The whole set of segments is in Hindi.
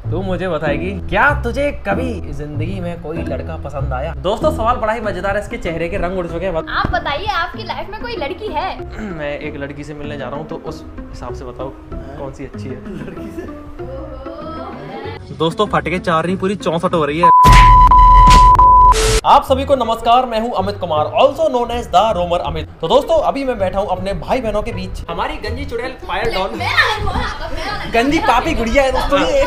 तू मुझे बताएगी क्या तुझे कभी जिंदगी में कोई लड़का पसंद आया? दोस्तों सवाल बड़ा ही मजेदार है, इसके चेहरे के रंग उड़ चुके हैं। आप बताइए आपकी लाइफ में कोई लड़की है? मैं एक लड़की से मिलने जा रहा हूँ, तो उस हिसाब से बताओ कौन सी अच्छी है लड़की से। दोस्तों फट के 4 नहीं पूरी 64 हो रही है। आप सभी को नमस्कार, मैं हूं Amit Kumar, also known as the roamer Amit. तो दोस्तों अभी मैं बैठा हूं अपने भाई बहनों के बीच। हमारी गंजी चुड़ैल फायर डॉन, गंजी पापी गुड़िया है दोस्तों ये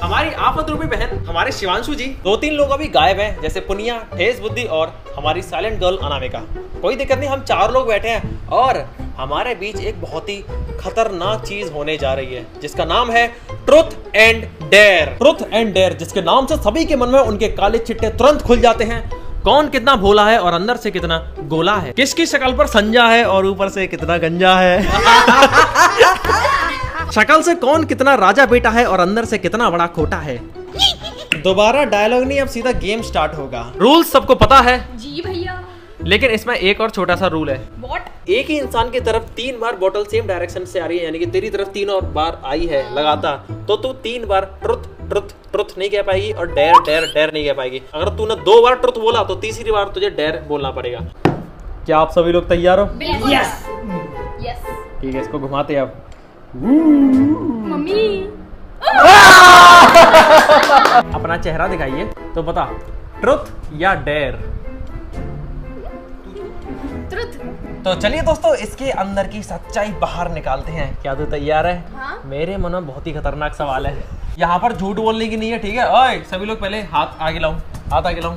हमारी आफत रूपी बहन हमारे शिवांशु जी। 2-3 लोग अभी गायब हैं, जैसे पुनिया, ठेस बुद्धि और हमारी साइलेंट गर्ल अनामिका। कोई दिक्कत नहीं, हम 4 लोग बैठे हैं और हमारे बीच एक बहुत ही खतरनाक चीज होने जा रही है जिसका नाम है truth and dare. Truth and dare जिसके नाम से सभी के मन में उनके काले चिट्टे तुरंत खुल जाते हैं। कौन कितना भोला है और अंदर से कितना गोला है, किसकी शक्ल पर संजा है और ऊपर से कितना गंजा है। शक्ल से कौन कितना राजा बेटा है और अंदर से कितना बड़ा खोटा है। दोबारा डायलॉग नहीं, अब सीधा गेम स्टार्ट होगा। रूल्स सबको पता है जी भैया, लेकिन इसमें एक और छोटा सा रूल है। What? एक ही इंसान की तरफ 3 बार बोतल सेम डायरेक्शन से आ रही है, यानी कि तेरी तरफ 3 और बार आई है लगातार, तो तू 3 बार ट्रुथ ट्रुथ ट्रुथ नहीं कह पाएगी और डेयर डेयर डेयर नहीं कह पाएगी। अगर तूने 2 बार ट्रुथ बोला तो तीसरी बार तुझे डेयर बोलना पड़ेगा। क्या आप सभी लोग तैयार हो? Yes yes. ठीक है, इसको घुमाते हैं अब। मम्मी अपना चेहरा दिखाइए तो बता, ट्रुथ या डेयर? ट्रुथ। तो चलिए दोस्तों इसके अंदर की सच्चाई बाहर निकालते हैं। क्या तू तैयार है? हाँ? मेरे मन में बहुत ही खतरनाक सवाल है। यहाँ पर झूठ बोलने की नहीं है, ठीक है? ओए सभी लोग पहले हाथ आगे लाऊं, हाथ आगे लाऊं।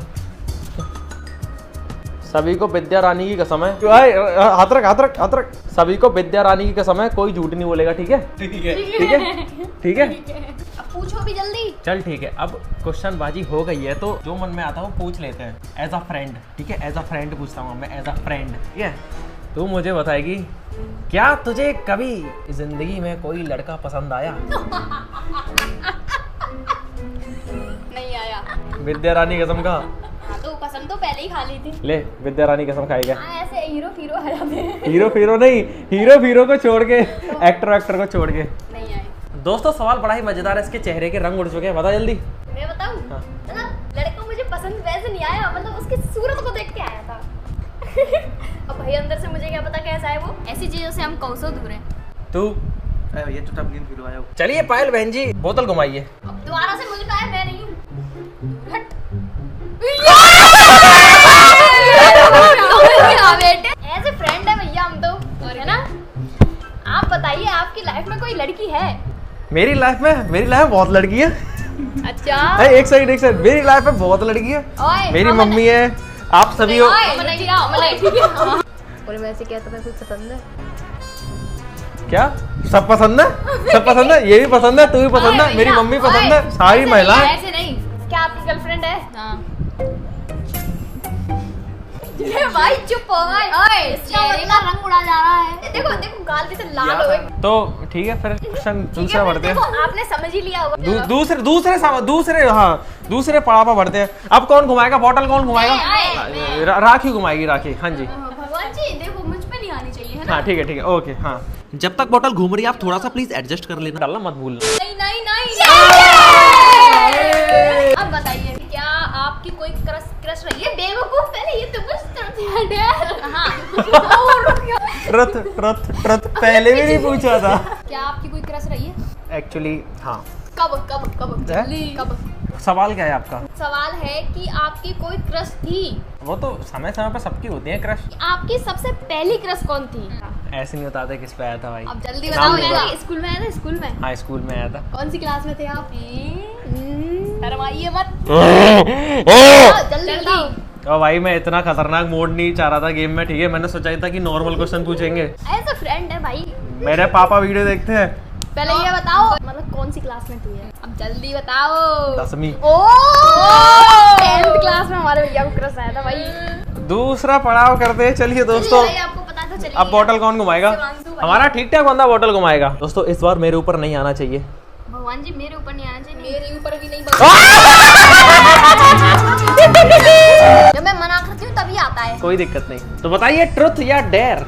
सभी को विद्या रानी की कसम है। हाथ रख, हाथ रख, हाथ रख। सभी को विद्या रानी की कसम है, कोई झूठ नहीं बोलेगा, ठीक है? ठीक है, ठीक है, ठीक है। अब पूछो भी जल्दी। चल ठीक है, अब क्वेश्चन बाजी हो गई है तो जो मन में आता है वो पूछ लेते हैं एज अ फ्रेंड, ठीक है? एज अ फ्रेंड पूछता हूँ मैं, एज अ फ्रेंड, ठीक है? तू मुझे बताएगी क्या तुझे कभी जिंदगी में कोई लड़का पसंद आया? नहीं आया। विद्या रानी कसम का। हाँ तो कसम तो पहले ही खा ली थी। ले विद्या रानी कसम खाएगा। हाँ, ऐसे हीरो फीरो आ जाते हैं। हीरो फीरो नहीं, हीरो फीरो को छोड़ के, एक्टर को छोड़ के। नहीं आए। दोस्तों सवाल बड़ा ही मजेदार है, इसके चेहरे के रंग उड़ चुके हैं। बता जल्दी। मैं बताऊं? हाँ। मतलब लड़का मुझे पसंद वैसे नहीं आया, मतलब उसकी सूरत को देख के आया था। अब भाई अंदर से मुझे क्या पता कैसा है वो। ऐसी चीजों से हम कौसो दूर हैं। तू ये चुटा ग्रीन फील आया। चलिए पायल बहन जी बोतल घुमाइए। अब दोबारा से मुझे कहा है, मैं नहीं हूँ। हट। ऐसे फ्रेंड है भैया हम तो, और है ना? आप बताइए आपकी लाइफ में कोई लड़की है? मेरी लाइफ में बहुत लड़की है। अच्छा। एक सेकंड, मेरी लाइफ में बहुत लड़की है। ओए, मेरी हाँ, मम्मी है, आप सभी हो। और मैं ऐसे कहता मैं कुछ पसंद है। क्या सब पसंद है? सब पसंद है, ये भी पसंद है, तू भी पसंद है, मेरी मम्मी पसंद है, सारी महिलाएं। ऐसे नहीं। क्या आपकी गर्लफ्रेंड है? हाँ। ये भाई चुप हो भाई। ओए चेहरे का रंग उड़ा जा रहा है। देखो देखो गाल कैसे लाल हो गई। तो ठीक है फिर क्वेश्चन दूसरा बढ़ते हैं। आपने समझ ही लिया होगा। दूसरे पड़ाव पर बढ़ते हैं। अब कौन घुमाएगा बोतल, कौन घुमाएगा? राखी घुमाएगी, राखी। हाँ जी। भगवान जी देखो मुझ पे नहीं आनी चाहिए, है ना? हाँ ठीक है, ओके। हाँ जब तक बोतल घूम रही है आप थोड़ा सा प्लीज एडजस्ट कर लेना, डालना मत भूलना। नहीं नहीं नहीं। अब बताइए क्या आपकी कोई क्रश रही है? बेवकूफ, पहले ये तो बस ट्रुथ पहले भी नहीं पूछा था। क्या आपकी कोई क्रश रही है? एक्चुअली हाँ। कब जल्दी कब? सवाल क्या है आपका? सवाल है कि आपकी कोई क्रश थी? वो तो समय समय पर सबकी होती है क्रश। आपकी सबसे पहली क्रश कौन थी? ऐसे नहीं बताते किस पे आया था भाई। अब जल्दी नाम बताओ। बता। स्कूल में आया था? स्कूल में? हाँ स्कूल में आया था। कौन सी क्लास में थे आप? शर्माइए मत। जल्दी बताओ। और भाई मैं इतना खतरनाक मोड नहीं चाह रहा था गेम में, ठीक है? मैंने सोचा था कि नॉर्मल क्वेश्चन पूछेंगे। ऐसा फ्रेंड है भाई। मेरे पापा वीडियो देखते हैं। पहले ये बताओ मतलब कौन सी क्लास में थी? अब जल्दी बताओ। 10वीं। 10th क्लास में हमारे भैया को क्रश आया था भाई। दूसरा पड़ाव करते हैं। चलिए दोस्तों आपको पता तो चलिए। अब बोतल कौन घुमाएगा? हमारा ठीक ठाक बंदा बोतल घुमाएगा। दोस्तों इस बार मेरे ऊपर नहीं आना चाहिए। भगवान जी मेरे ऊपर नहीं आना चाहिए। मेरे ऊपर भी नहीं। जब मैं मना करती हूँ तभी आता है। कोई दिक्कत नहीं। तो बताइए ट्रुथ या डेयर?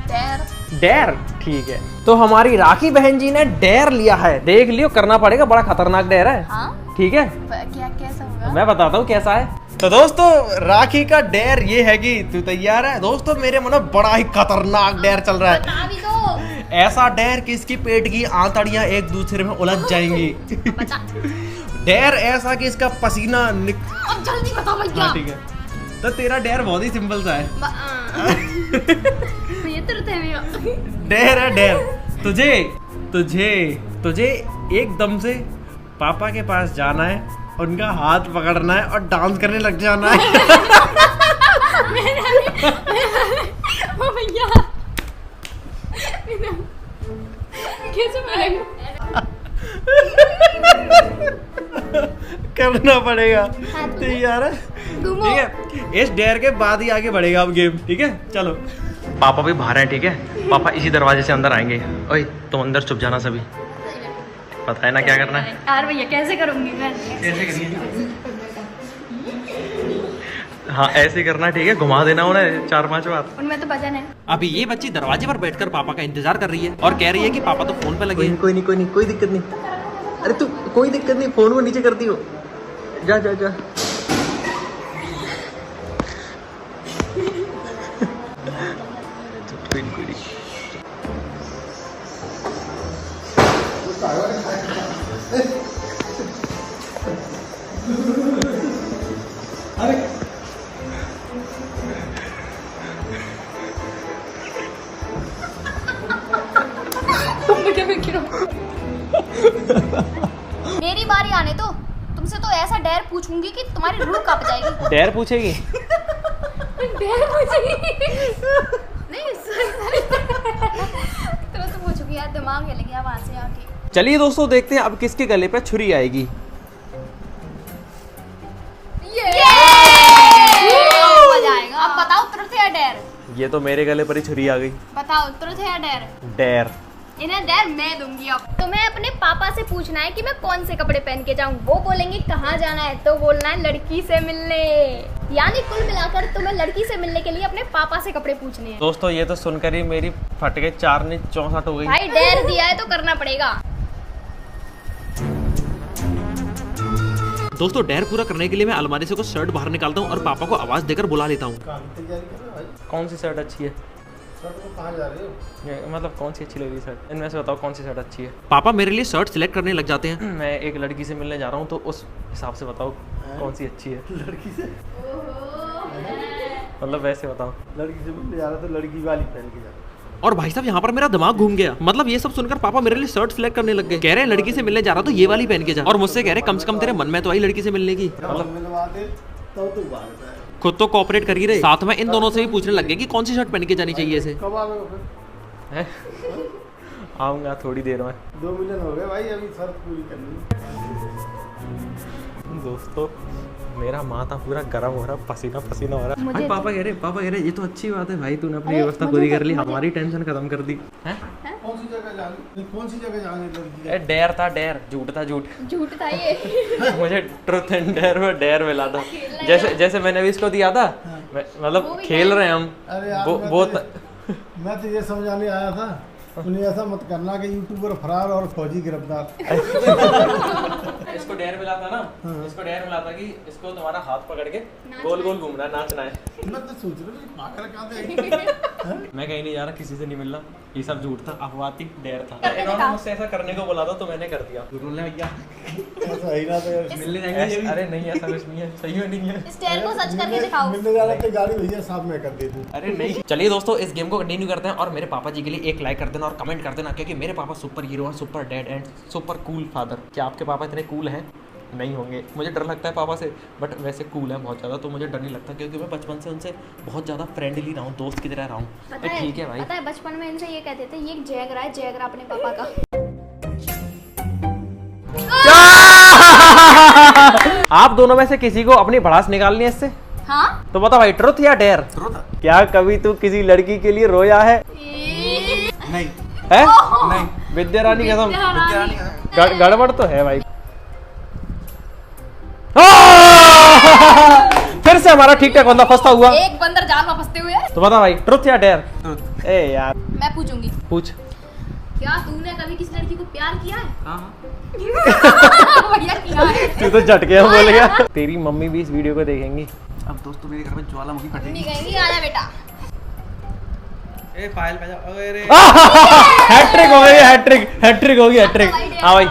डेयर। डेयर ठीक है। तो हमारी राखी बहन जी ने डेयर लिया है, देख लियो, करना पड़ेगा, बड़ा खतरनाक डेयर है। हाँ? ठीक है, क्या कैसा होगा? मैं बताता हूँ कैसा है। तो दोस्तों राखी का डेयर ये है कि तू तैयार है? दोस्तों मेरे मन में बड़ा ही खतरनाक डेयर चल रहा है। बता भी दो। ऐसा डेयर कि इसकी पेट की आंतड़ियां एक दूसरे में उलझ जाएंगी। बता। डेयर ऐसा कि इसका पसीना अब जल्दी बता भैया। हाँ ठीक है। तो तेरा डेयर बहुत ही सिंपल सा है। ये तो रहते हैं डेयर है डेयर। तुझे तुझे तुझे एकदम से पापा के पास जाना है, उनका हाथ पकड़ना है और डांस करने लग जाना है। ओ भैया कैसे मिलेगा? करना पड़ेगा। हाँ, तो तैयार है? घूमो। ठीक है, इस डेयर के बाद ही आगे बढ़ेगा अब गेम। ठीक है चलो। पापा भी बाहर हैं, ठीक है? पापा इसी दरवाजे से अंदर आएंगे। ओए तुम अंदर छुप जाना सभी, पता है ना क्या करना है? यार भैया कैसे करूंगी मैं? कैसे करिए? हाँ ऐसे करना, ठीक है? घुमा देना उन्हें 4-5 बार। उनमें तो भजन है। अभी ये बच्ची दरवाजे पर बैठकर पापा का इंतजार कर रही है और कह रही है कि पापा तो फोन पे लगे हैं। कोई नहीं कोई दिक्कत नहीं। अरे तू कोई दिक्कत नहीं, फोन को नीचे कर दियो। जा जा जा। मेरी बारी आने दो, तुमसे तो ऐसा डेयर पूछूंगी कि तुम्हारी रूह कांप जाएगी। डेयर पूछेगी? डेयर पूछेगी? नहीं सॉरी तो पूछूंगी यार, दिमाग हिल गया वहां से आके। चलिए दोस्तों देखते हैं अब किसके गले पे छुरी आएगी। मजा आएगा। अब बताओ ट्रुथ या डेयर? ये तो मेरे गले पर ही छुरी आ गई। बताओ ट्रुथ या डेयर? डेयर। इन्हें डेयर मैं दूंगी। अब तुम्हें अपने पापा से पूछना है कि मैं कौन से कपड़े पहन के जाऊं। वो बोलेंगे कहाँ जाना है तो बोलना है लड़की से मिलने। यानी कुल मिलाकर तुम्हें लड़की से मिलने के लिए अपने पापा से कपड़े पूछने हैं। दोस्तों ये तो सुनकर ही मेरी फट गई 4 नहीं 64 हो गई। भाई डेयर दिया है तो करना पड़ेगा। दोस्तों डेयर पूरा करने के लिए मैं अलमारी से कुछ शर्ट बाहर निकालता हूँ और पापा को आवाज देकर बुला लेता हूँ। कौन सी शर्ट अच्छी है? कहाँ जा रहे हो? मतलब कौन सी अच्छी लग रही है शर्ट? इनमें से बताओ कौन सी शर्ट अच्छी है। पापा मेरे लिए शर्ट सिलेक्ट करने लग जाते हैं। मैं एक लड़की से मिलने जा रहा हूँ तो उस हिसाब से बताओ कौन सी अच्छी है। लड़की से मतलब वैसे बताओ। लड़की से मिलने जा रहा तो लड़की वाली पहन के जा। और भाई साहब यहाँ पर मेरा दिमाग घूम गया। मतलब ये सब सुनकर पापा मेरे लिए शर्ट सिलेक्ट करने लग गए। कह रहे हैं लड़की से मिलने जा रहा तो ये वाली पहन के जा, और मुझसे कह रहे कम से कम तेरे मन में तो आई लड़की से मिलने की। मतलब खुद तो कोऑपरेट कर ही रहे, साथ में इन दोनों से भी पूछने लग गए कि कौन सी शर्ट पहन के जानी चाहिए इसे। कब आ गए फिर? हैं? आऊंगा थोड़ी देर में। 2 मिनट हो गए भाई, अभी शर्त पूरी करनी। दोस्तों मेरा माथा पूरा गर्म हो रहा, पसीना पसीना हो रहा। मुझे भाई पापा कह रहे ये तो अच्छी बात है भाई, तूने अपनी व्यवस्था पूरी कर ली, हमारी टेंशन खत्म कर दी। हैं? कौन सी जगह जाने लड़की? डेयर था डेयर, झूठ था झूठ। झूठ था ये। मुझे ट्रुथ एंड डेयर में डेयर मिला था। जैसे मैंने अभी इसको दिया था, मतलब खेल रहे हैं हम। अरे यार मैं तो ये समझाने आया था, उन्हें ऐसा मत करना कि यूट्यूबर फरार और फौजी गिरफ्तार। इसको डेयर मिला था ना, इसको डेयर मिला था कि इसको तुम्हारा हाथ पकड़ के गोल गोल घूमना है, नाचना है। मैं तो सोच रहा हूँ पागल कहाँ थे। मैं कहीं नहीं जा रहा, किसी से नहीं मिलना, ये सब झूठ था, अफवाह थी, डेयर था। इन्होंने मुझसे ऐसा करने को बोला था तो मैंने कर दिया। ऐसा ही ना तो यार। मिलने जाएंगे? अरे नहीं ऐसा कुछ नहीं है, सही में नहीं है। इस डेयर को सच करके दिखाओ। मिलने जा रहा तो गाड़ी भैया साहब मैं कर दे दूँ। अरे नहीं। चलिए दोस्तों इस गेम को कंटिन्यू करते हैं और मेरे पापा जी के लिए एक लाइक कर देना और कमेंट कर देना, क्योंकि मेरे पापा सुपर हीरो हैं, super dad and super cool father. क्या आपके पापा इतने कूल हैं? नहीं होंगे, मुझे डर लगता है पापा से, बट वैसे कूल है बहुत ज़्यादा, तो मुझे डर नहीं लगता क्योंकि मैं बचपन से उनसे बहुत ज़्यादा फ्रेंडली रहा हूँ, दोस्त की तरह रहा हूँ। ठीक है भाई। पता है बचपन में इनसे ये कहते थे ये जैगरा है, जैगरा अपने पापा का। आप दोनों में से किसी को अपनी भड़ास निकालनी है इससे? हाँ? तो बता भाई ट्रुथ या डेयर? ट्रुथ। क्या कभी तू किसी लड़की के लिए रोया है? नहीं है? नहीं। विद्या रानी कसम, विद्यारानी। गड़बड़ तो है भाई। फिर से हमारा ठीक ठाक बंदा फंसता हुआ। एक बंदर जाल में फंसते हुए। तो बता भाई, ट्रुथ या डेयर? ट्रुथ। ए यार, मैं पूछूंगी, पूछ। क्या तूने कभी किसी लड़की को प्यार किया है? हाँ भैया किया है। तू तो झट गया बोल गया। तेरी मम्मी भी इस वीडियो को देखेंगी। अब दोस्तों मेरे घर में ज्वालामुखी नहीं फटेगी। कहेंगी आजा बेटा। ए पायल पे जाओ। अरे हैट्रिक हो गई, हैट्रिक होगी, हैट्रिक। हाँ भाई,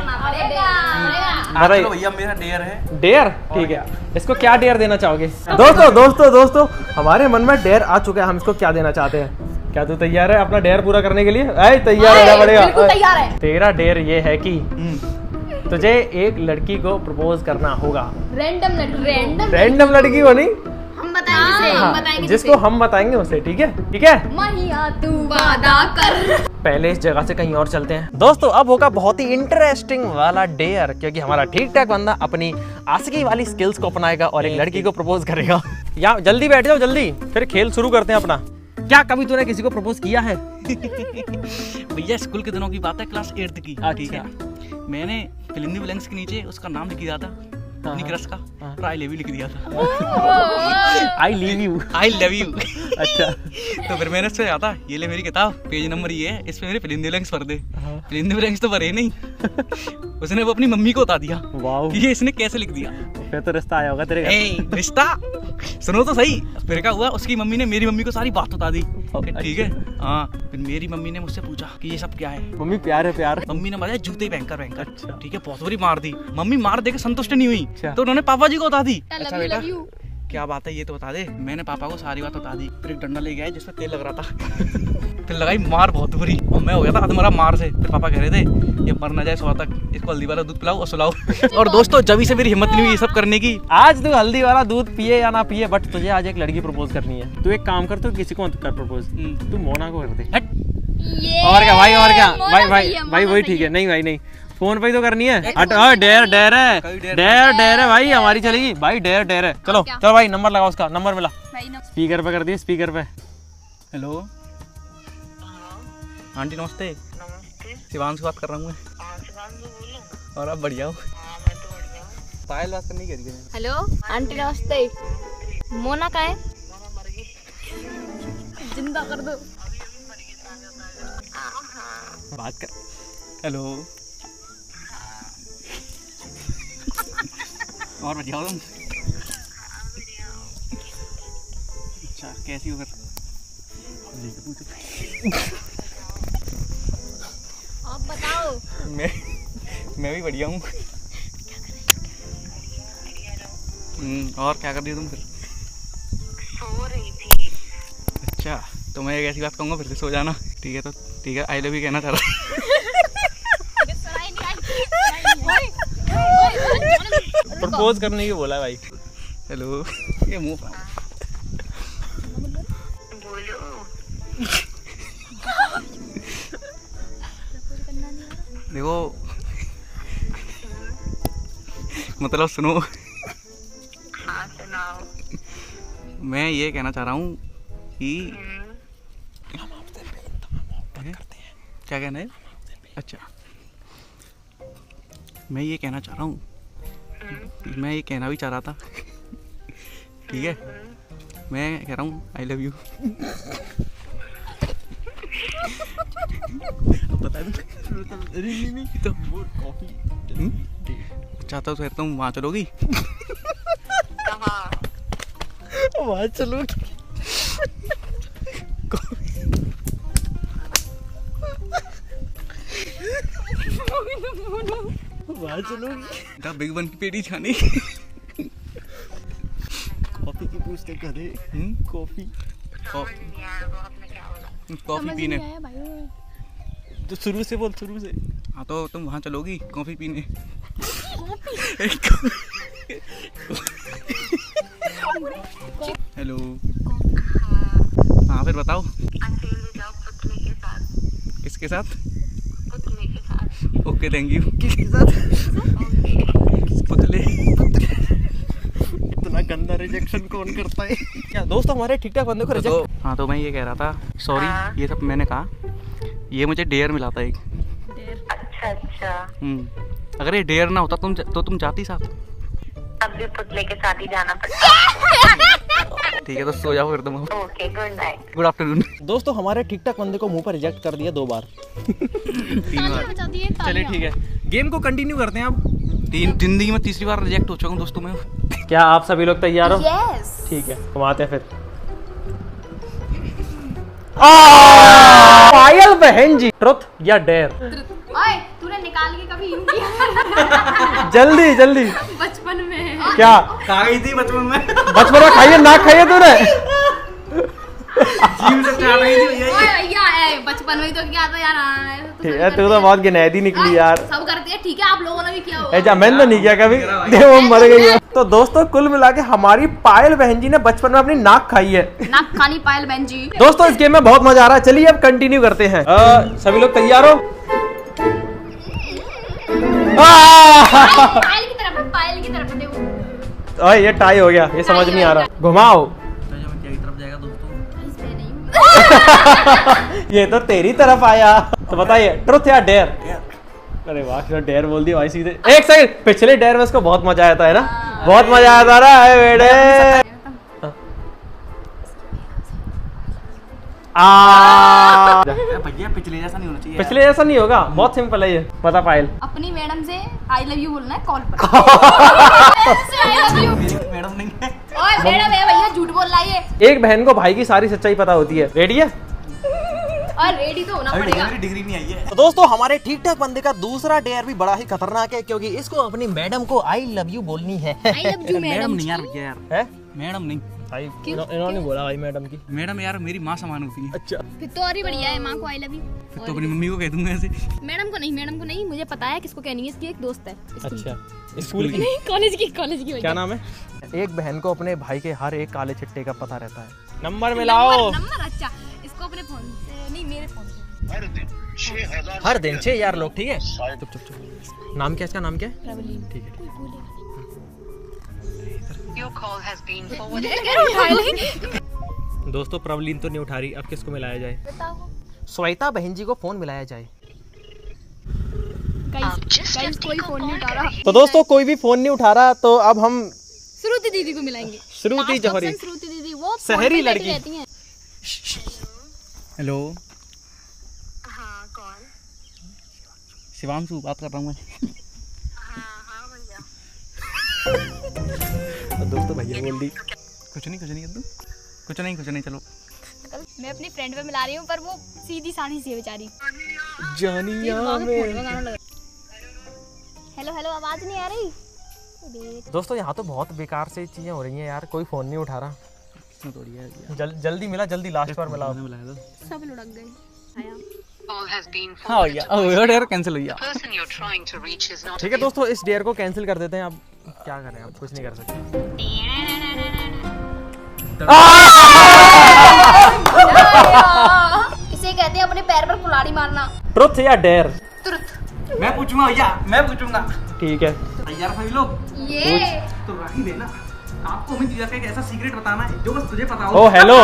चलो भैया मेरा डेयर है। डेयर, ठीक है। इसको क्या डेयर देना चाहोगे? दोस्तों हमारे मन में डेयर आ चुका है, हम इसको क्या देना चाहते हैं? क्या तू तैयार है अपना डेयर पूरा करने के लिए? तैयार रहना पड़ेगा। बिल्कुल तैयार है। तेरा डेयर ये है कि तुझे एक लड़की को प्रपोज करना होगा। रैंडम लड़की को नहीं, हम बताएंगे, हम बताएंगे जिसको हम बताएंगे उसे, ठीक है? ठीक है, मैया तू वादा कर। पहले इस जगह से कहीं और चलते हैं। दोस्तों अब होगा बहुत ही इंटरेस्टिंग वाला डेयर, क्योंकि हमारा ठीक ठाक बंदा अपनी आशिकी वाली स्किल्स को अपनाएगा और एक लड़की को प्रपोज करेगा। या जल्दी बैठ जाओ, जल्दी, फिर खेल शुरू करते हैं अपना। क्या कभी तूने किसी को प्रपोज किया है? भैया स्कूल के दिनों की बात है, क्लास 8th की। ठीक है, मैंने फिलिंदी ब्लैंक्स के नीचे उसका नाम लिख दिया था, अपनी क्रश का, और आई लव यू लिख दिया था। I leave you. I love you. अच्छा, तो फिर मैंने उससे कहा था, ये ले मेरी किताब, पेज नंबर ये है, इसमें मेरे फिलिंदी ब्लैंक्स भर दे। फिलिंदी ब्लैंक्स तो भरे नहीं। उसने वो अपनी मम्मी को बता दिया। वाओ, ये इसने कैसे लिख दिया। फिर तो रिश्ता आया होगा तेरे घर। रिश्ता सुनो तो सही। फिर क्या हुआ, उसकी मम्मी ने मेरी मम्मी को सारी बात बता दी। ठीक है, हाँ। फिर मेरी मम्मी ने मुझसे पूछा कि ये सब क्या है। मम्मी प्यार है, प्यार। मम्मी ने बताया जूते भयंकर। अच्छा। ठीक है, बहुत बुरी मार दी। मम्मी मार देकर संतुष्ट नहीं हुई, अच्छा। तो उन्होंने पापा जी को बता दी। I love अच्छा you, बेटा love you। क्या बात है ये तो बता दे। मैंने पापा को सारी बात बता दी। फिर एक डंडा ले गया जिसमें तेल लग रहा था। फिर लगाई मार बहुत बुरी, और मैं हो गया था अधमरा मार से। फिर पापा कह रहे थे ये मर ना जाए सुबह तक, इसको हल्दी वाला दूध पिलाओ और सुलाओ। और दोस्तों जब से मेरी हिम्मत नहीं हुई ये सब करने की। आज तू हल्दी वाला दूध पिए या ना पिए, बट तुझे आज एक लड़की प्रपोज करनी है। तू एक काम कर, तू किसी को मत कर प्रपोज, तू मोना को कर दे। और क्या भाई, और क्या भाई वही ठीक है। नहीं भाई नहीं, फोन पे तो करनी है। डेयर है भाई, हमारी चलेगी भाई। डेयर है। चलो चलो भाई, नंबर लगाओ, उसका नंबर मिला। स्पीकर पे कर दिए, स्पीकर पे। हेलो आंटी नमस्ते। शिवांश बात कर रहा हूँ मैं। और आप बढ़िया हो? पायल बात करनी करी। हेलो आंटी नमस्ते। मोना का है? जिंदा कर दो। बात कर। हेलो और बढ़िया हो तुम? अच्छा कैसी हो फिर? आप बताओ। मैं भी बढ़िया हूँ। और क्या कर रही हो तुम फिर? सो रही थी। अच्छा, तो मैं एक ऐसी बात कहूँगा फिर से सो जाना। ठीक है, तो ठीक है, आई लव यू कहना चाह रहा। प्रपोज करने की बोला भाई। हेलो ये मुंह बोलो। देखो, मतलब सुनो। हाँ सुनाओ। मैं ये कहना चाह रहा हूँ कि क्या कहना है? अच्छा, मैं ये कहना चाह रहा हूँ, मैं ये कहना भी चाह रहा था। ठीक है, मैं कह रहा हूँ आई लव यू। बता दो तो चाहता हूँ तो तुम वहाँ चलोगी? कहाँ? वहाँ चलोगी? वहाँ चलोगी? बिग वन की पेटी खानी। कॉफी की पूछते करे। कॉफी समझ नहीं आया वो आपने क्या बोला। कॉफी पीने। तो शुरू से बोल, शुरू से। हाँ तो तुम वहाँ चलोगी कॉफी पीने? हेलो हाँ फिर बताओ। अकेले जाओ पुतले के साथ। किसके साथ? पुतले के साथ। Okay thank you. किसके साथ? पुतले। इतना गंदा रिजेक्शन कौन करता है? क्या दोस्त हमारे ठीक ठाक बंदे को रिजेक्ट? हाँ तो मैं ये कह रहा था, सॉरी हाँ। ये सब मैंने कहा, ये मुझे डेयर मिला था एक। अच्छा अच्छा। अगर ये डेयर ना होता तो तुम जाती साथ? अब भी पुतले के साथ ही जाना पड़ता है। ठीक है तो सो जाओ फिर तुम। Okay, good night. Good afternoon. दोस्तों हमारे ठीक ठाक बंदे को मुंह पर रिजेक्ट कर दिया 2 बार। तालियां बजा दिए, चलिए तालियां। ठीक है, गेम को कंटिन्यू करते हैं अब। जिंदगी में तीसरी बार रिजेक्ट हो चुका हूँ दोस्तों मैं। क्या आप सभी लोग तैयार हो? यस। ठीक है, घुमाते हैं फिर। पायल बहन जी, ट्रुथ या डेयर? ओए, तूने निकाल के कभी यूं किया? जल्दी जल्दी। बचपन में। क्या खा गई थी बचपन में। बचपन में खाइए ना खाइए तूने? जीव से चाट रही थी भैया। ओए भैया, बचपन में ही तो किया था यार। ठीक है, तू तो बहुत गिनैदी निकली यार। सब करते हैं, ठीक है, आप लोगों ने भी किया होगा। ऐसा मैंने तो नहीं किया कभी। देखो मर गई है। तो दोस्तों कुल मिला के हमारी पायल बहन जी ने बचपन में अपनी नाक खाई है। नाक खानी पायल बहन जी। दोस्तों इस गेम में बहुत मजा आ रहा है। चलिए अब कंटिन्यू करते हैं। सभी लोग तैयार हो? पायल की तरफ है, पायल की तरफ देखो। ओए ये टाई हो गया, ये समझ नहीं आ रहा। घुमाओ। क्या तरफ जाएगा दोस्तों? इसमें नहीं। ये तो तेरी तरफ आया। तो बताइए ट्रुथ या डेयर? अरे वाह, डेयर बोल दिया भाई सीधे। एक सेकंड, पिछले डेयर में उसको बहुत मजा आया था, है ना? बहुत मजा आया था ना बेटे। भैया पिछले जैसा नहीं होना चाहिए। पिछले जैसा नहीं होगा, बहुत सिंपल है ये। बता पायल। अपनी मैडम से आई लव यू बोलना है कॉल पर। I love you. मैडम नहीं है। ओए मैडम है भैया, झूठ बोल रहा है ये। एक बहन को भाई की सारी सच्चाई पता होती है। रेडी है? और रेडी तो होना पड़ेगा। डिग्री नहीं आई है। तो दोस्तों हमारे ठीक ठाक बंदे का दूसरा डेयर भी बड़ा ही खतरनाक है, क्योंकि इसको अपनी मैडम को आई लव यू बोलनी है। I love you madam. नहीं यार भैया यार। है? मैडम नहीं भाई इन्होंने बोला भाई मैडम की। मैडम यार मेरी माँ समान होती है। अच्छा, फिर तो और ही बढ़िया है, माँ को आई लव यू। फिर तो अपनी मम्मी को कह दूंगा ऐसे। मैडम को नहीं, मुझे पता है किसको कहनी है। इसकी एक दोस्त है स्कूल अच्छा की। स्कूल की। नहीं, कॉलेज की क्या नाम है? एक बहन को अपने भाई के हर एक काले चिट्टे का पता रहता है। नंबर मिलाओ। नंबर अच्छा, इसको अपने फोन से नहीं, मेरे फोन से। हर दिन 6000 लोग। ठीक है, चुप चुप चुप। नाम क्या है इसका? नाम क्या है? प्रवलीन। ठीक है। Your call has been forwarded. दोस्तों प्रवलीन तो नहीं उठा रही, अब किसको मिलाया जाए? बताओ। श्वेता बहन जी को फोन मिलाया जाए। गाइस कोई फोन नहीं उठा रहा। तो दोस्तों कोई भी फोन नहीं उठा रहा, तो अब हम श्रुति दीदी को मिलाएंगे। श्रुति Last जौहरी, option श्रुति दीदी, वो शहरी फोन पे लड़की। रहती हैं। हेलो हाँ, कौन? शिवांशु बात कर रहा हूँ मैं। हाँ भैया। दोस्तों भैया बोल दी। कुछ नहीं अब्दू, कुछ नहीं चलो। मैं अपनी फ्रेंड पे मिला रही हूँ, पर वो सीधी साधी सी है बेचारी। जानिया में। हेलो हेलो, आवाज नहीं आ रही। दोस्तों यहाँ तो बहुत बेकार से चीजें हो रही हैं यार, कोई फोन नहीं उठा रहा। जल्दी मिला, जल्दी लास्ट बार मिलाओ। सब लुढ़क गए। Call has been हाँ भैया, अब यार कैंसिल हो गया। The person you're trying to reach is not ठीक है दोस्तों, इस डेयर को कैंसिल कर देते हैं। अब क्या करें, अब कुछ नहीं कर सकते। इसे कहते हैं अपने पैर पर कुल्हाड़ी मारना। ट्रुथ या डेयर? तुरंत। मैं पूछूंगा भैया, मैं पूछूंगा। ठीक है। तैयार सभी लोग? ये तो राखी देना। आपको हमें जीजा का एक ऐसा सीक्रेट बताना है जो बस तुझे पता हो। ओ हेलो,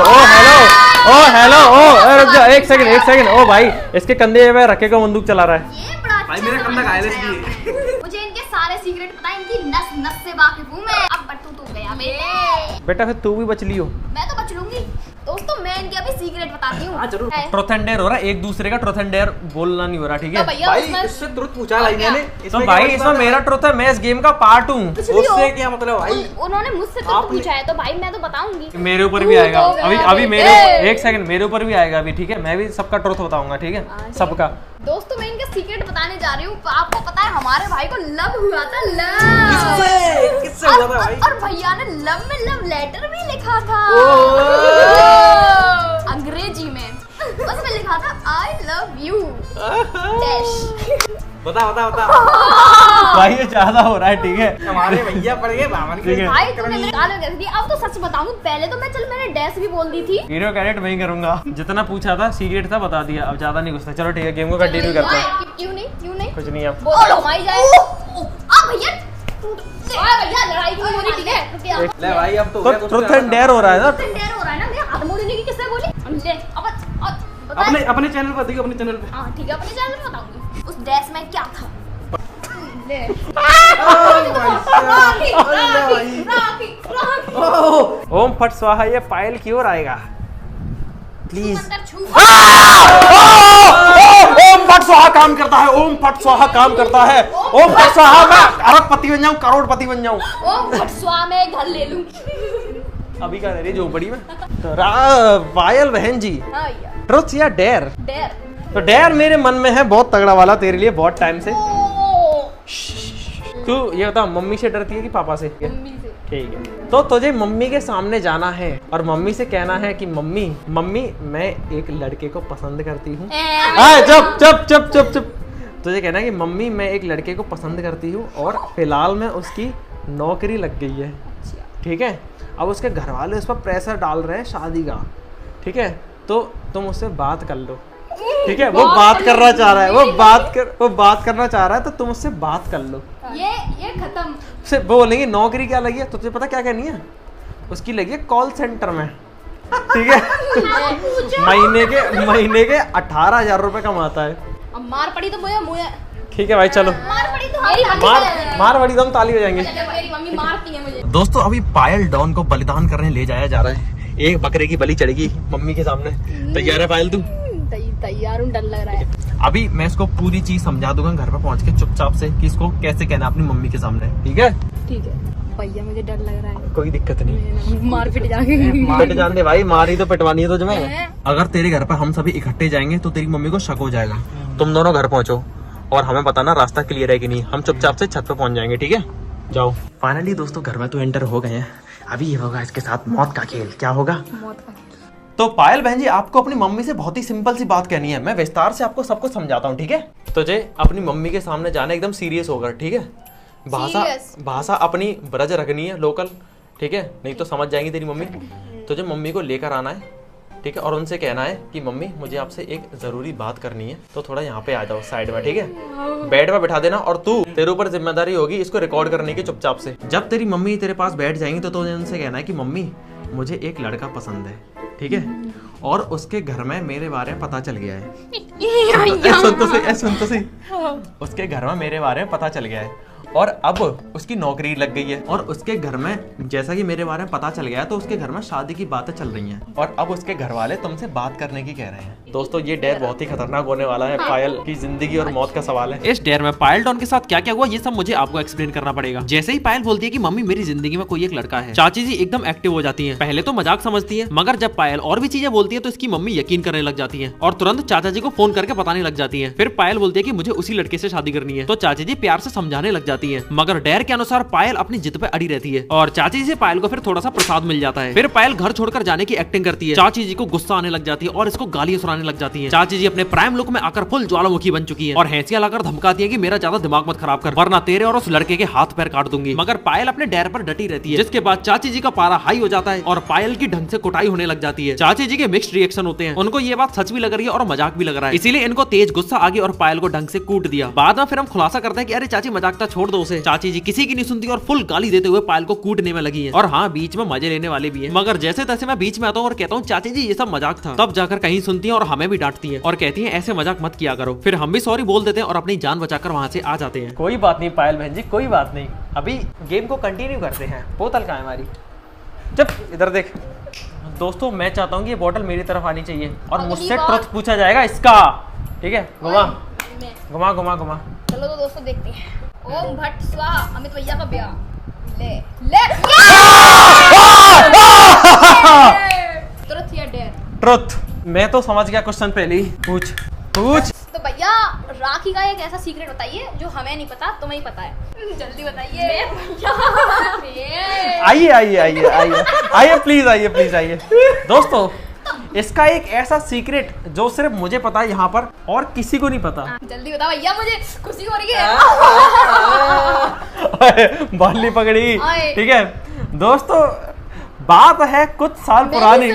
रुक जा, एक सेकंड। ओ भाई, इसके कंधे में रखे को बंदूक चला रहा है। ये बड़ा भाई मेरे कंधा घायल है इसलिए। मुझे इनके सारे सीक्रेट पता है, इनकी नस नस से वाकिफ हूँ मैं। अब बट्टू तो गया बेटे। बेटा फिर तू भी बच लियो। मैं तो बच लूंगी। दोस्तों मैं इनके अभी सीक्रेट बताती हूँ। हाँ जरूर। ट्रुथ एंड डेयर हो रहा है, एक दूसरे का ट्रुथ एंड डेयर बोलना नहीं हो रहा, ठीक तो है? भैया उसमें इससे तुरंत पूछा भाई मैंने। तो भाई इसमें मेरा ट्रुथ है, मैं इस गेम का पार्ट हूँ। कुछ भी हो। उससे क्या मतलब भाई? उन्होंने मुझसे तो पूछा है, तो भाई मैं तो बताऊंगी। मेरे ऊपर भी आएगा अभी मेरे एक सेकंड, मेरे ऊपर भी आएगा अभी, ठीक है? मैं भी सबका ट्रुथ बताऊंगा, ठीक है? सबका। दोस्तों मैं इनका सीक्रेट बताने जा रही हूँ। आपको पता है हमारे भाई को लव हुआ था, लव। किससे हुआ था भाई? और भैया ने लव में लव लेटर भी लिखा था अंग्रेजी में। उसमें लिखा था आई लव यू डैश। बता भाई ये ज्यादा हो रहा है, ठीक है? हमारे भैया पड़ गए बावन ठीक है। भाई तुमने मेरे गाल में कैसे दी? अब तो सच बताऊं, पहले तो मैंने डैश भी बोल दी थी। हीरो कैरेट वही करूंगा। जितना पूछा था सीक्रेट था बता दिया, अब ज्यादा नहीं घुसना। चलो ठीक है, गेम को कंटिन्यू करते हैं। क्यों नहीं कुछ नहीं अब। बोलो हमारी जाए। आ भैया भैया लड़ाई क्यों हो रही? ठीक है ले भाई, अब तो तो ट्रुथ एंड डेयर हो रहा है ना? टेंडर हो रहा है ना। मेरे हाथ मोड़ने की किसने बोली? ले अब अपने चैनल पर देखियो, अपने चैनल पे। हाँ ठीक है, अपने चैनल में बताऊंगी उस डैश में क्या था। ले ओम फट स्वाहा, ये पायल की ओर आएगा प्लीज। ओम फट स्वाहा काम करता है, ओम फट स्वाहा काम करता है, ओम फट स्वाहा मैं अरबपति बन जाऊं, करोड़पति बन जाऊं। ओम फट स्वाहा मैं घर ले लूं। अभी क्या रही झोपड़ी में। तो पायल बहन जी, हाँ भैया। ट्रुथ या डेयर? डेयर। तो डेयर मेरे मन में है बहुत तगड़ा वाला तेरे लिए, बहुत टाइम से। तू ये बता, मम्मी से डरती है कि पापा से? मम्मी से। ठीक है, तो तुझे मम्मी के सामने जाना है और मम्मी से कहना है कि मम्मी मैं एक लड़के को पसंद करती हूँ। चुप चुप चुप चुप चुप। तुझे कहना है कि मम्मी मैं एक लड़के को पसंद करती हूँ और फिलहाल में उसकी नौकरी लग गई है, ठीक है। अब उसके घर वाले उस पर प्रेशर डाल रहे हैं शादी का, ठीक है। तो तुम उससे बात कर लो, ठीक है। वो बात करना चाह रहा है, वो बात करना चाह रहा है, तो तुम उससे बात कर लो। ये खत्म। उससे बोलेंगे नौकरी क्या लगी है, तो तुझे पता क्या कहनी है? उसकी लगी है कॉल सेंटर में, ठीक है। महीने के 18,000 रुपए कमाता है। अब मार पड़ी तो मुझे ठीक है भाई, चलो मार पड़ी तो मेरी मार बड़ी, दम ताली हो जाएंगे। मेरी मम्मी मारती है मुझे। दोस्तों अभी पायल डॉन को बलिदान करने ले जाया जा रहा है। एक बकरे की बलि चढ़ेगी मम्मी के सामने। तैयार है पायल तू? तैयार हूँ, डर लग रहा है। अभी मैं इसको पूरी चीज समझा दूंगा घर पर पहुंच के चुपचाप से कि इसको कैसे कहना अपनी मम्मी के सामने, ठीक है? ठीक है भैया, मुझे डर लग रहा है। कोई दिक्कत नहीं, मार पिट जाएंगे। पिट जान दे भाई, मारी तो पिटवानी है तुझे मैं। अगर तेरे घर पर हम सभी इकट्ठे जाएंगे तो तेरी मम्मी को शक हो जाएगा। तुम दोनों घर पहुंचो और हमें बताना रास्ता क्लियर है कि नहीं। हम चुपचाप से छत पे पहुंच जाएंगे, ठीक है? जाओ। फाइनली दोस्तों घर में तो एंटर हो गए हैं। अभी ये होगा इसके साथ मौत का खेल। क्या होगा? मौत का। तो पायल बहन जी, आपको अपनी मम्मी से बहुत ही सिंपल सी बात कहनी है। मैं विस्तार से आपको सब कुछ समझाता हूँ, ठीक है? तुझे अपनी मम्मी के सामने जाना एकदम सीरियस होकर, ठीक है? भाषा अपनी ब्रज रखनी है, लोकल, ठीक है? नहीं तो समझ जाएंगी तेरी मम्मी। तुझे मम्मी को लेकर आना है, ठीक है? और उनसे कहना है कि मम्मी मुझे आपसे एक जरूरी बात करनी है, तो थोड़ा यहाँ पे आ जाओ साइड में, ठीक है? बेड पे बैठा देना और तू, तेरे ऊपर जिम्मेदारी होगी इसको रिकॉर्ड करने की चुपचाप से। जब तेरी मम्मी तेरे पास बैठ जाएंगी तो तुझे उनसे कहना है कि मम्मी मुझे एक लड़का पसंद है, ठीक है? और उसके घर में मेरे बारे में पता चल गया है। सुन तो सही। उसके घर में मेरे बारे में पता चल गया है और अब उसकी नौकरी लग गई है और उसके घर में जैसा कि मेरे बारे में पता चल गया है तो उसके घर में शादी की बातें चल रही हैं और अब उसके घर वाले तुमसे बात करने की कह रहे हैं। दोस्तों ये डेयर बहुत ही खतरनाक होने वाला है। पायल की जिंदगी और मौत का सवाल है। इस डेयर में पायल डॉन के साथ क्या क्या हुआ ये सब मुझे आपको एक्सप्लेन करना पड़ेगा। जैसे ही पायल बोलती है कि मम्मी मेरी जिंदगी में कोई एक लड़का है, चाची जी एकदम एक्टिव हो जाती है। पहले तो मजाक समझती है, मगर जब पायल और भी चीजें बोलती है तो इसकी मम्मी यकीन करने लग जाती है और तुरंत चाचा जी को फोन करके बताने लग जाती है। फिर पायल बोलती है कि मुझे उसी लड़के से शादी करनी है, तो चाची जी प्यार से समझाने लग जाती है, मगर डेयर के अनुसार पायल अपनी जिद पे अड़ी रहती है और चाची जी से पायल को फिर थोड़ा सा प्रसाद मिल जाता है। फिर पायल घर छोड़कर जाने की एक्टिंग करती है। चाची जी को गुस्सा आने लग जाती है और इसको गालियां सुनाने लग जाती है। चाची जी अपने प्राइम लुक में आकर फुल ज्वालामुखी बन चुकी है और हैंसियां लाकर धमकाती है कि मेरा ज्यादा दिमाग मत खराब कर, वरना तेरे और उस लड़के के हाथ पैर काट दूंगी। मगर पायल अपने डेयर पर डटी रहती है, जिसके बाद चाची जी का पारा हाई हो जाता है और पायल की ढंग से कुटाई होने लग जाती है। चाची जी के मिक्स्ड रिएक्शन होते हैं, उनको ये बात सच भी लग रही है और मजाक भी लग रहा है, इसीलिए इनको तेज गुस्सा आ गया और पायल को ढंग से कूट दिया। बाद में फिर हम खुलासा करते हैं कि अरे चाची मजाक छोड़ दो उसे। चाची जी किसी की नहीं सुनती और फुल गाली देते हुए पायल को कूटने में लगी है और हाँ बीच में मजे लेने वाले भी है। मगर जैसे तैसे मैं बीच में आता हूँ और कहता हूँ चाची जी ये सब मजाक था, तब जाकर कहीं सुनती है और हमें भी डांटती है और कहती है ऐसे मजाक मत किया करो। फिर हम भी सॉरी बोल देते हैं और अपनी जान बचाकर वहाँ से आ जाते हैं। कोई बात नहीं पायल बहन जी, कोई बात नहीं, अभी गेम को कंटिन्यू करते हैं। बोतल कहाँ है हमारी? जब इधर देख। दोस्तों मैं चाहता हूँ कि ये बोतल मेरी तरफ आनी चाहिए और मुझसे ट्रुथ पूछा जाएगा इसका, ठीक है? घुमा घुमा घुमा घुमा। चलो तो दोस्तों देखते हैं। ओम भट्ट स्वाहा, अमित भैया का ब्याह। ले ट्रुथ या डेयर? ट्रुथ। मैं तो समझ गया क्वेश्चन पहले ही। पूछ। तो भैया राखी का एक ऐसा सीक्रेट बताइए जो हमें नहीं पता, तुम्हें ही पता है, जल्दी बताइए। आइए प्लीज आइए। दोस्तों इसका एक ऐसा सीक्रेट जो सिर्फ मुझे पता है यहाँ पर और किसी को नहीं पता। जल्दी बताओ भैया, मुझे खुशी हो रही है। बाली पकड़ी, ठीक है? दोस्तों बात है कुछ साल पुरानी,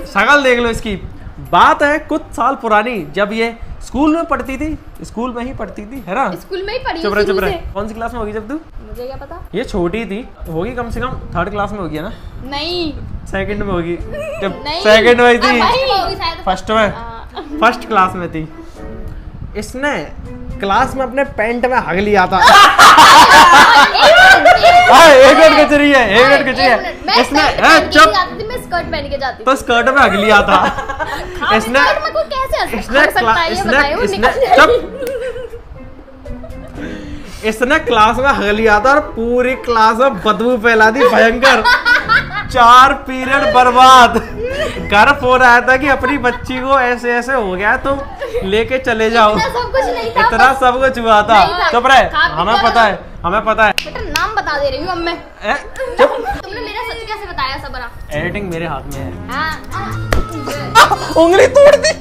शक्ल देख लो इसकी। बात है कुछ साल पुरानी, जब ये स्कूल में पढ़ती थी, स्कूल में ही पढ़ती थी, है ना? स्कूल में ही पढ़ी। चुप रहे। कौन सी क्लास में होगी जब तू? मुझे क्या पता। ये छोटी थी, होगी कम से कम 3rd क्लास में होगी, है ना? नहीं, सेकंड में होगी। जब नहीं, सेकंड में थी, फर्स्ट में फर्स्ट क्लास में थी। इसने क्लास में अपने पैंट में हग लिया था। एक मिनट कचरी है, एक मिनट कचरी है। इसने चुप, मैं स्कर्ट पहन के जाती तो स्कर्ट में हग लिया था। इसने इसने क्लास में हग लिया था और पूरी क्लास में बदबू फैला दी भयंकर। 4 पीरियड बर्बाद। घर फोन आया था कि अपनी बच्ची को ऐसे ऐसे हो गया तो लेके चले जाओ। इतना सब कुछ नहीं था, इतना सब कुछ हुआ था। चुप रहे, हमें पता है, हमें पता है। बेटा नाम बता दे रही हूँ अब मैं। चुप। तुमने मेरा सच कैसे बताया सबरा? एडिटिंग मेरे हाथ में है। उंगली तोड़ दी।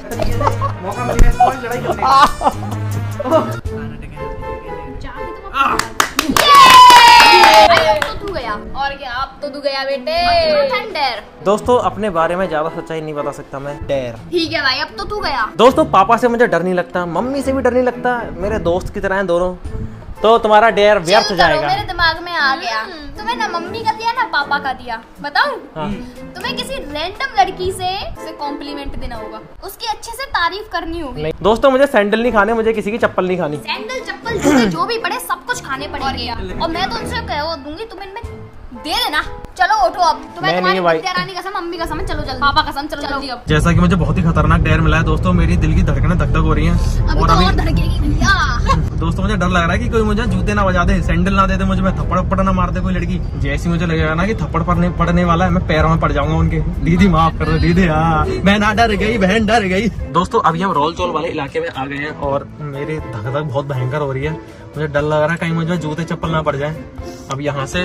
और क्या, आप तो तू गया बेटे। थंडर। दोस्तों अपने बारे में ज्यादा सच्चाई नहीं बता सकता मैं। डेर। ठीक है भाई, अब तो तू गया। दोस्तों पापा से मुझे डर नहीं लगता, मम्मी से भी डर नहीं लगता, मेरे दोस्त की तरह हैं दोनों। तो तुम्हारा डेर व्यर्थ जाएगा। मेरे दिमाग में आ गया। तुम्हें ना मम्मी का दिया ना पापा का दिया। बताऊं? हाँ। तुम्हें किसी रैंडम लड़की से कॉम्प्लीमेंट देना होगा, उसकी अच्छे से तारीफ करनी होगी। नहीं दोस्तों, मुझे सैंडल नहीं खाने, मुझे किसी की चप्पल नहीं खानी। सैंडल चप्पल जूते जो भी पड़े सब कुछ खाने पड़ेंगे। और मैं तो उनसे कह दूंगी तुम इनमें दे देना। चलो उठो अब, तुम्हें तुम्हारी रानी कसम, मम्मी कसम, चलो जल्दी, पापा कसम, चलो जल्दी अब। जैसा कि मुझे बहुत ही खतरनाक डेर मिला है दोस्तों, मेरी दिल की धड़कनें धक धक हो रही हैं। और धड़केगी भैया। दोस्तों मुझे डर लग रहा है कि कोई मुझे जूते ना बजा दे, सैंडल ना दे दे मुझे, मैं थप्पड़ ना मार दे कोई लड़की। जैसे मुझे लगेगा ना कि थप्पड़ पड़ने वाला है, मैं पैरों में पड़ जाऊंगा उनके। दीदी माफ कर दो दीदी, हाँ मैं ना डर गई, बहन डर गई। दोस्तों अभी हम रोल चोल वाले इलाके में आ गए हैं और मेरी धक धक बहुत भयंकर हो रही है। मुझे डर लग रहा है कहीं मुझे जूते चप्पल ना पड़ जाए। अब यहाँ से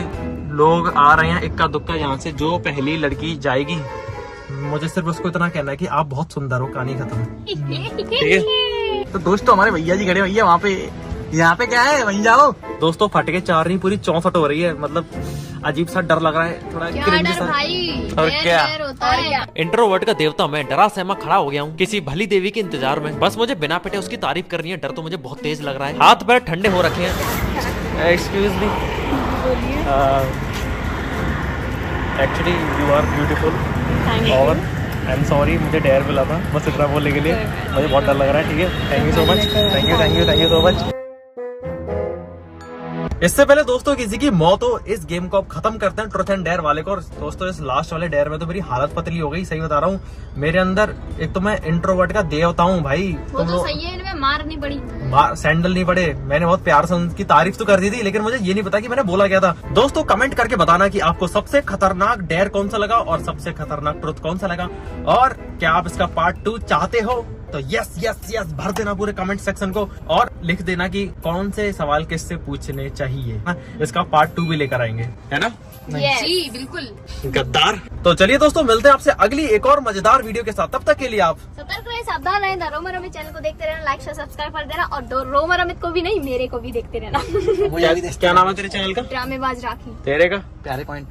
लोग आ रहे हैं इक्का दुक्का, यहाँ से जो पहली लड़की जाएगी मुझे सिर्फ उसको इतना कहना है कि आप बहुत सुंदर हो, कहानी खत्म। ठीक है? तो दोस्तों हमारे भैया जी खड़े, भैया वहाँ पे, यहाँ पे क्या है, वहीं जाओ। दोस्तों फट के 4 नहीं पूरी 64 हो रही है, मतलब अजीब सा डर लग रहा है, थोड़ा cringe सा। और क्या इंट्रोवर्ट का देवता मैं डरा सहमा खड़ा हो गया हूँ किसी भली देवी के इंतजार में। बस मुझे बिना पिटे उसकी तारीफ करनी है। डर तो मुझे बहुत तेज लग रहा है, हाथ पैर ठंडे हो रखे हैं। Excuse me, actually you are beautiful और आई एम सॉरी, मुझे डेयर मिला था बस इतना बोलने के लिए। मुझे बहुत डर लग रहा है। ठीक है, thank you so much, thank you so much. इससे पहले दोस्तों किसी की मौत हो, इस गेम को अब खत्म करते हैं, ट्रुथ एंड डेयर वाले को। और दोस्तों इस लास्ट वाले डेयर में तो मेरी हालत पतली हो गई, सही बता रहा हूँ। मेरे अंदर एक तो मैं इंट्रोवर्ट का देवता हूँ भाई। वो तो सही है, इनमें मार नहीं पड़ी, सैंडल नहीं पड़े। मैंने बहुत प्यार से उनकी तारीफ तो कर दी थी, लेकिन मुझे ये नहीं पता कि मैंने बोला क्या था। दोस्तों कमेंट करके बताना कि आपको सबसे खतरनाक डेयर कौन सा लगा और सबसे खतरनाक ट्रुथ कौन सा लगा, और क्या आप इसका पार्ट 2 चाहते हो। तो यस यस यस भर देना पूरे कमेंट सेक्शन को और लिख देना कि कौन से सवाल किससे पूछने चाहिए। इसका पार्ट 2 भी लेकर आएंगे, है ना? जी बिल्कुल। गद्दार। तो चलिए दोस्तों मिलते हैं आपसे अगली एक और मजेदार वीडियो के साथ। तब तक के लिए आप सतर्क रहे, सावधान रहे। रोमर अमित चैनल को देखते रहना, लाइक शेयर सब्सक्राइब कर देना। और रोमर अमित को भी नहीं, मेरे को भी देखते रहना। क्या नाम है तेरे चैनल का? ड्रामेबाज राखी। तेरे का? प्यारे पॉइंट।